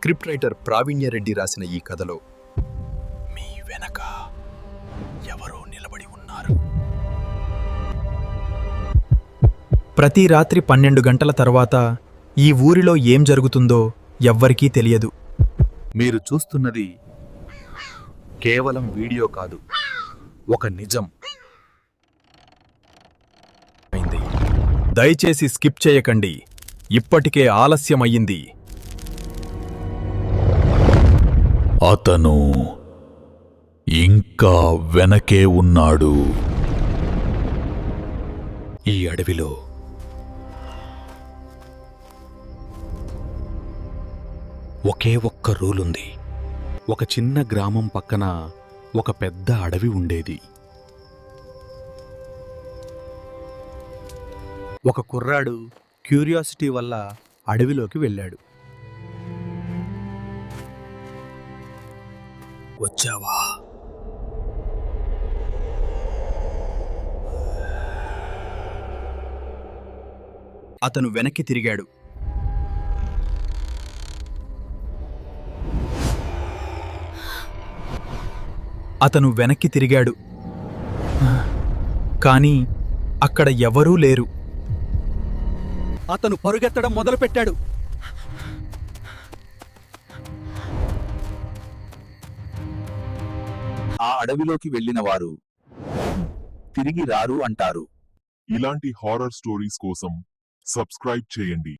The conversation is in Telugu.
స్క్రిప్ట్ రైటర్ ప్రావీణ్యరెడ్డి రాసిన ఈ కథలో మీ వెనక ఎవరో నిలబడి ఉన్నారు. ప్రతి రాత్రి 12 గంటల తర్వాత ఈ ఊరిలో ఏం జరుగుతుందో ఎవ్వరికీ తెలియదు. మీరు చూస్తున్నది కేవలం వీడియో కాదు, ఒక నిజం. దయచేసి స్కిప్ చేయకండి, ఇప్పటికే ఆలస్యమయ్యింది. అతను ఇంకా వెనకే ఉన్నాడు. ఈ అడవిలో ఒకే ఒక్క రూలుంది. ఒక చిన్న గ్రామం పక్కన ఒక పెద్ద అడవి ఉండేది. ఒక కుర్రాడు క్యూరియాసిటీ వల్ల అడవిలోకి వెళ్ళాడు. వచ్చావా? అతను వెనక్కి తిరిగాడు. కానీ అక్కడ ఎవరూ లేరు. అతను పరుగెత్తడం మొదలుపెట్టాడు. ఆ అడవిలోకి వెళ్ళిన వారు తిరిగి రారు అంటారు. ఇలాంటి హారర్ స్టోరీస్ కోసం సబ్స్క్రైబ్ చేయండి.